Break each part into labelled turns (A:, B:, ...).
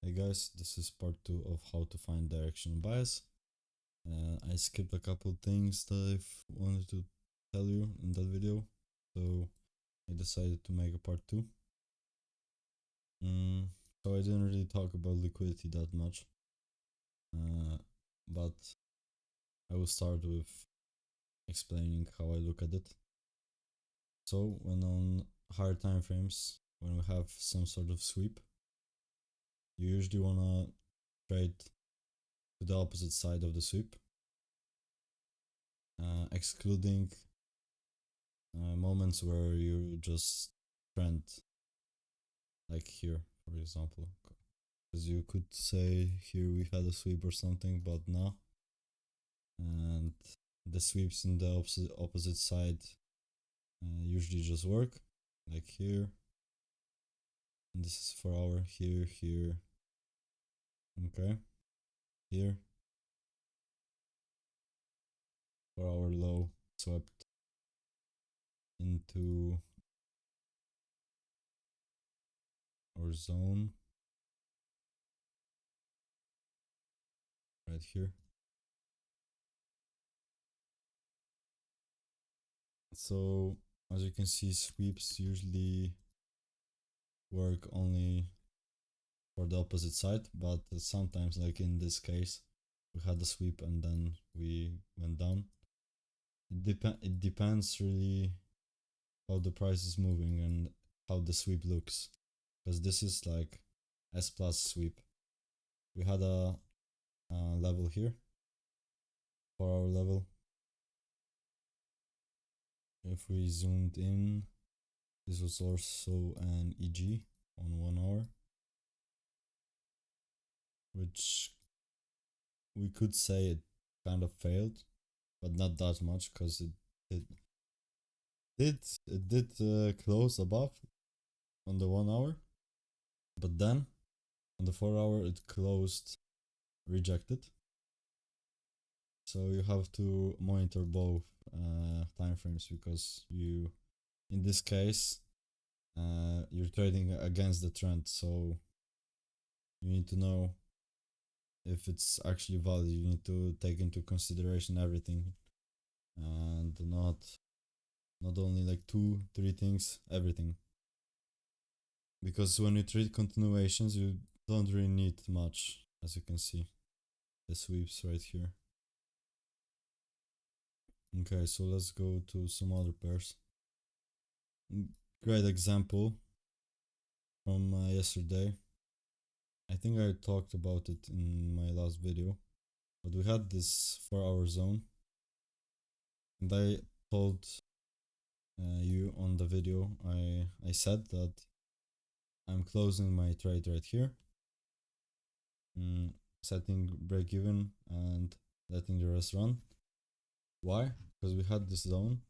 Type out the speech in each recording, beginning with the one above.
A: Hey guys, this is part 2 of how to find directional bias. I skipped a couple things that I wanted to tell you in that video, so I decided to make a part 2. So I didn't really talk about liquidity that much, but I will start with explaining how I look at it. So when on higher time frames, when we have some sort of sweep, you usually want to trade to the opposite side of the sweep, excluding moments where you just trend, like here, for example. Because you could say here we had a sweep or something, but no. And the sweeps in the opposite side usually just work, like here. And this is for our here, here. Okay, here. For our low, swept into our zone right here. So as you can see, sweeps usually work only for the opposite side, but sometimes, like in this case, we had a sweep and then we went down. It depends really how the price is moving and how the sweep looks, because this is like S plus sweep. We had a level here for our level. If we zoomed in, this was also an EG on 1 hour, which we could say it kind of failed, but not that much, because it did close above on the 1 hour, but then on the 4 hour it closed rejected. So you have to monitor both time frames, because you, in this case, you're trading against the trend, so you need to know if it's actually valid. You need to take into consideration everything, and not only like 2-3 things, everything. Because when you trade continuations, you don't really need much, as you can see, the sweeps right here. Okay, so let's go to some other pairs. Great example from yesterday. I think I talked about it in my last video, but we had this 4-hour zone, and I told you on the video, I said that I'm closing my trade right here, setting break even and letting the rest run. Why? Because we had this zone,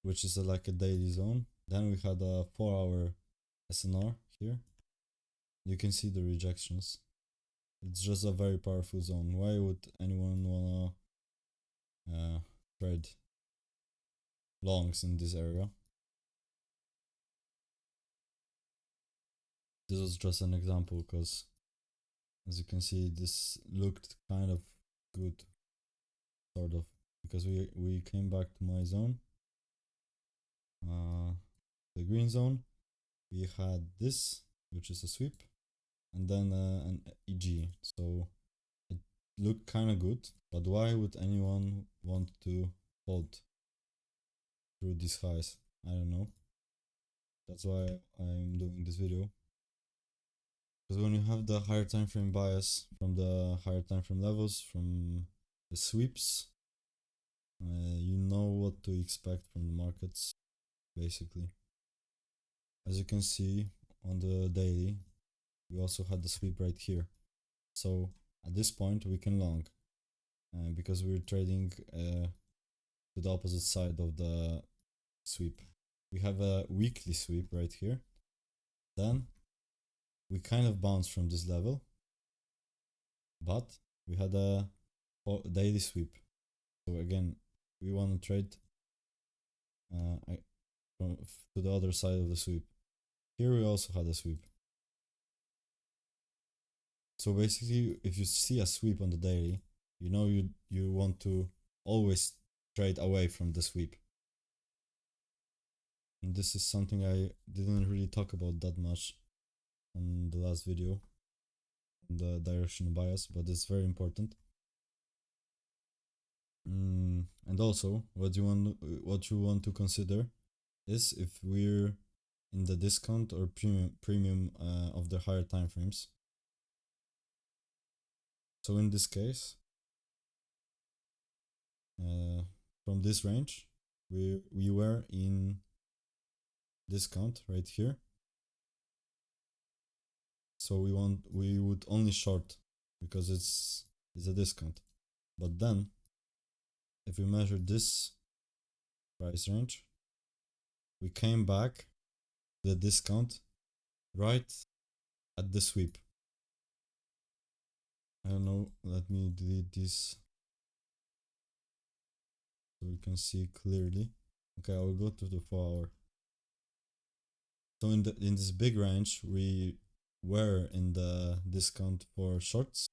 A: which is like a daily zone. Then we had a 4-hour SNR here. You can see the rejections. It's just a very powerful zone. Why would anyone wanna trade longs in this area? This was just an example, because as you can see, this looked kind of good, sort of, because we came back to my zone, the green zone. We had this, which is a sweep, and then an EG. So it looked kind of good, but why would anyone want to hold through these highs? I don't know. That's why I'm doing this video. Because when you have the higher time frame bias from the higher time frame levels, from the sweeps, you know what to expect from the markets, basically. As you can see on the daily, we also had the sweep right here. So at this point we can long, because we're trading to the opposite side of the sweep. We have a weekly sweep right here. Then we kind of bounced from this level, but we had a daily sweep. So again, we want to trade to the other side of the sweep. Here we also had a sweep. So basically, if you see a sweep on the daily, you know you want to always trade away from the sweep. And this is something I didn't really talk about that much on the last video, the directional bias, but it's very important. And also, what you want to consider is if we're in the discount or premium of the higher time frames. So in this case, from this range, we were in discount right here. So we would only short because it's a discount. But then if we measure this price range, we came back to the discount right at the sweep. I don't know, let me delete this so we can see clearly. Okay, I will go to the 4 hour. So in this big range, we were in the discount for shorts.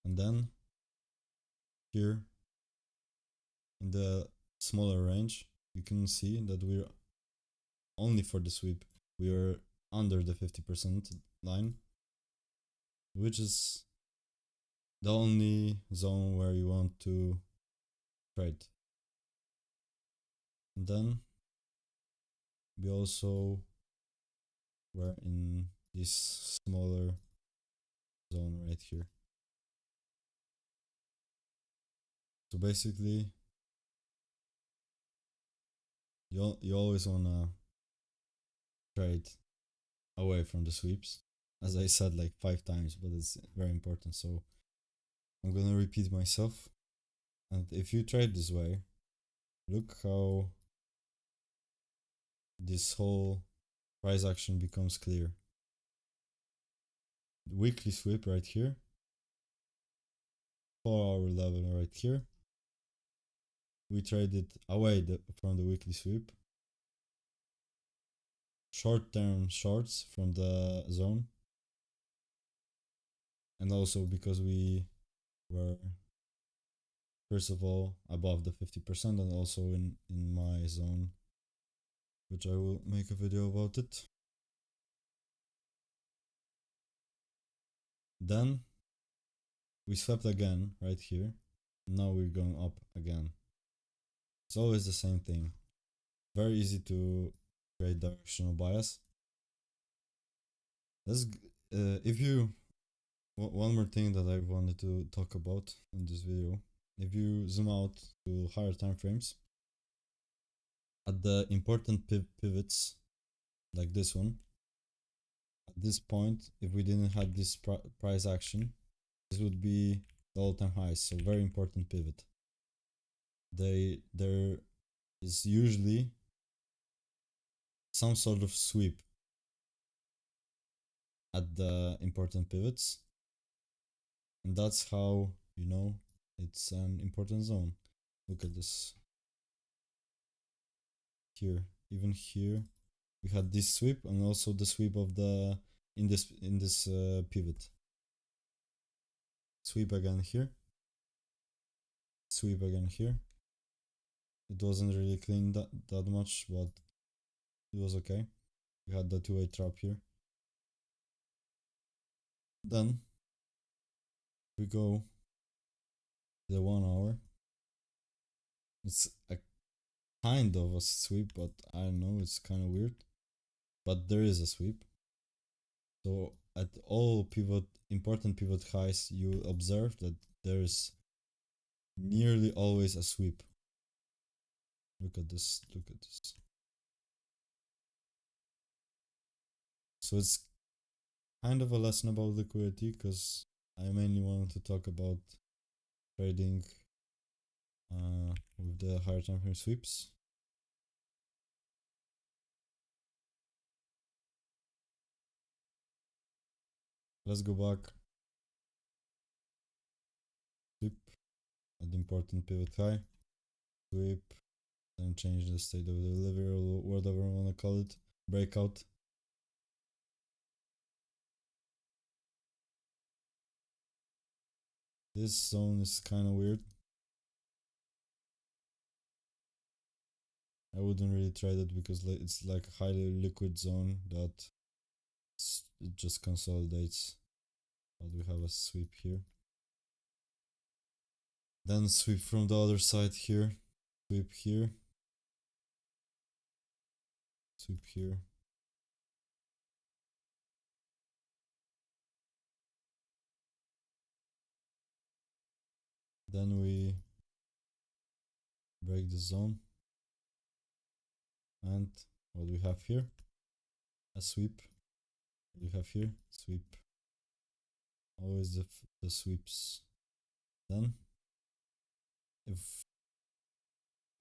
A: And then here in the smaller range, you can see that we're only for the sweep. We are under the 50% line, which is the only zone where you want to trade. And then we also were in this smaller zone right here. So basically, you always wanna trade away from the sweeps, as I said like 5 times, but it's very important. So I'm gonna repeat myself. And if you trade this way, look how this whole price action becomes clear. Weekly sweep right here, 4 hour level right here. We traded away from the weekly sweep. Short term shorts from the zone. And also because we were first of all above the 50% and also in my zone, which I will make a video about it. Then we swept again right here. Now we're going up again. It's always the same thing. Very easy to create directional bias. Let's if you one more thing that I wanted to talk about in this video. If you zoom out to higher time frames, at the important pivots like this one, at this point, if we didn't have this price action, this would be the all-time highs. So very important pivot. There is usually some sort of sweep at the important pivots, and that's how you know it's an important zone. Look at this here. Even here we had this sweep and also the sweep of the in this pivot. Sweep again here, sweep again here. It wasn't really clean that much, but it was okay. We had the two-way trap here. Then we go the 1 hour. It's a kind of a sweep, but I don't know, it's kind of weird. But there is a sweep. So at all important pivot highs, you observe that there is nearly always a sweep. Look at this, look at this. So it's kind of a lesson about liquidity because I mainly wanted to talk about trading with the higher time frame sweeps. Let's go back. Sweep at the important pivot high. Sweep, then can change the state of the delivery or whatever I want to call it. Breakout. This zone is kind of weird. I wouldn't really trade it because it's like a highly liquid zone that it just consolidates. But we have a sweep here. Then sweep from the other side here. Sweep here. Sweep here. Then we break the zone. And what we have here? A sweep. What we have here? Sweep. Always the sweeps. Then if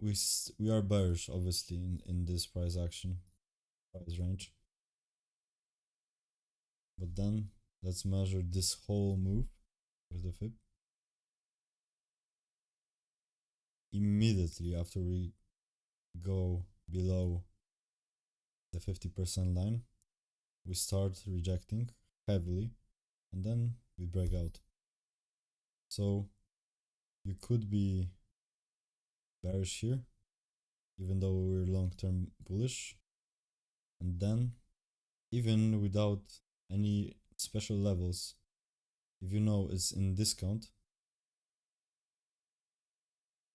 A: we are bearish obviously in this price range. But then let's measure this whole move with the fib. Immediately after we go below the 50% line, we start rejecting heavily and then we break out. So you could be bearish here, even though we're long-term bullish, and then even without any special levels, if you know it's in discount,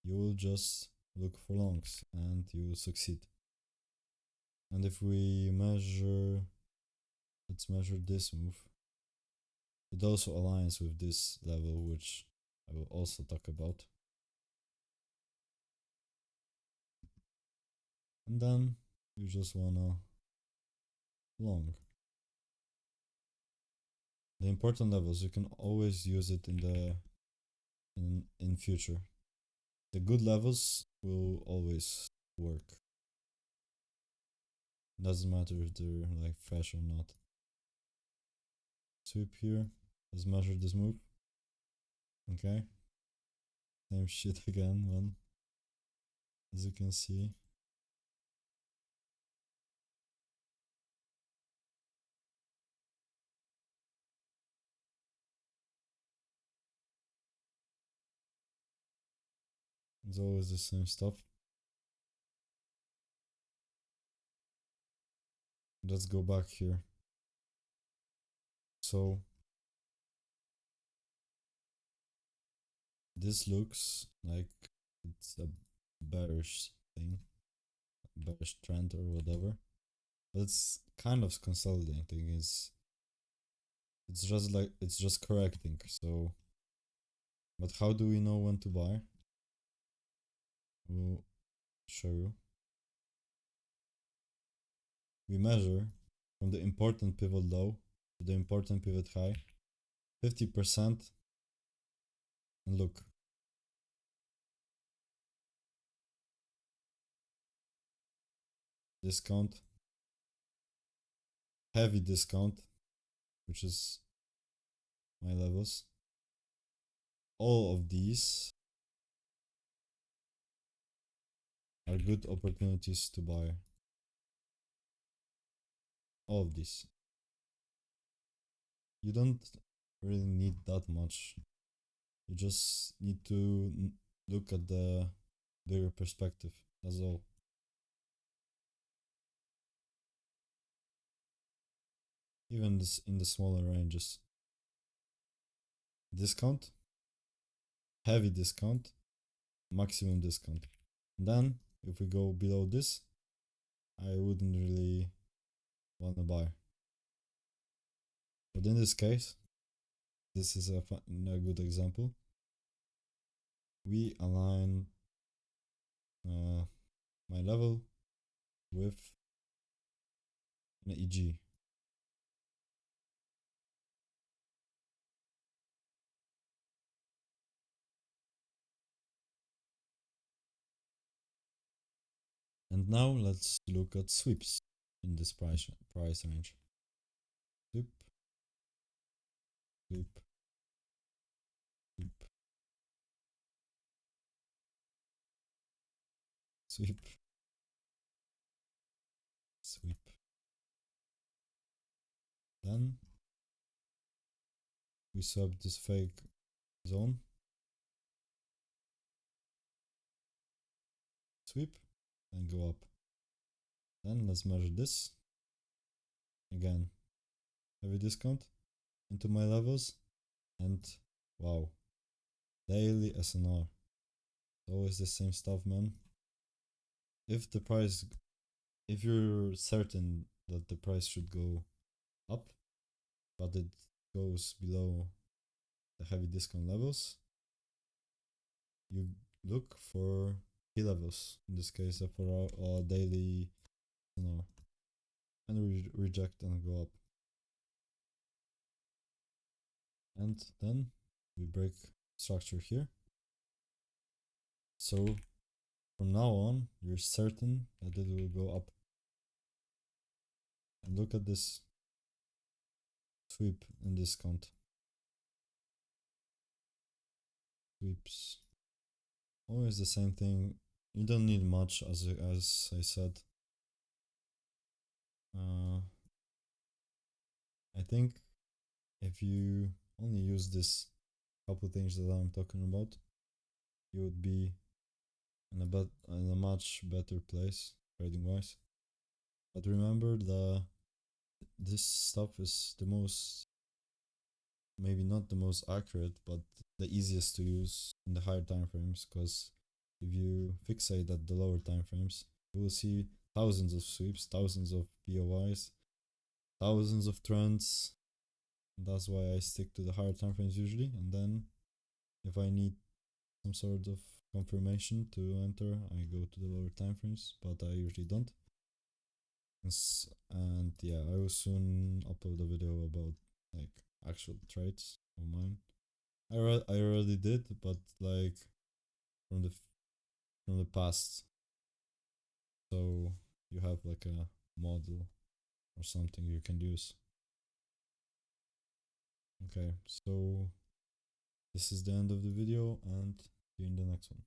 A: you will just look for longs and you will succeed. And if we measure, let's measure this move, it also aligns with this level, which I will also talk about. And then you just wanna long. The important levels, you can always use it in future. The good levels will always work. Doesn't matter if they're like fresh or not. Sweep here. Let's measure this move. Okay. Same shit again, man. As you can see. It's always the same stuff. Let's go back here. So this looks like it's a bearish thing, bearish trend or whatever, but it's kind of consolidating. It's just correcting. So, but how do we know when to buy? We'll show you. We measure from the important pivot low to the important pivot high, 50%, and look. Discount, heavy discount, which is my levels. All of these are good opportunities to buy. All of these. You don't really need that much. You just need to look at the bigger perspective. That's all. Even this in the smaller ranges. Discount, heavy discount, maximum discount. And then if we go below this, I wouldn't really want to buy. But in this case, this is a good example. We align my level with an EG. And now let's look at sweeps in this price range. Sweep, sweep, sweep, sweep. Then we swap this fake zone, sweep, and go up. Then let's measure this. Again, heavy discount into my levels, and wow, daily SNR. Always the same stuff, man. If the price, if you're certain that the price should go up, but it goes below the heavy discount levels, you look for key levels. In this case, for our daily, and reject and go up. And then we break structure here. So from now on, you're certain that it will go up. And look at this sweep and discount. Sweeps. Always the same thing. You don't need much, as I said. I think if you only use this couple things that I'm talking about, you would be in a much better place trading wise. But remember that this stuff is the most, maybe not the most accurate, but the easiest to use in the higher time frames, because if you fixate at the lower time frames, you will see thousands of sweeps, thousands of POIs, thousands of trends. That's why I stick to the higher time frames usually, and then if I need some sort of confirmation to enter, I go to the lower time frames, but I usually don't. And yeah, I will soon upload a video about like actual trades of mine. I already did, but like from the past, so you have like a model or something you can use. Okay, so this is the end of the video, and see you in the next one.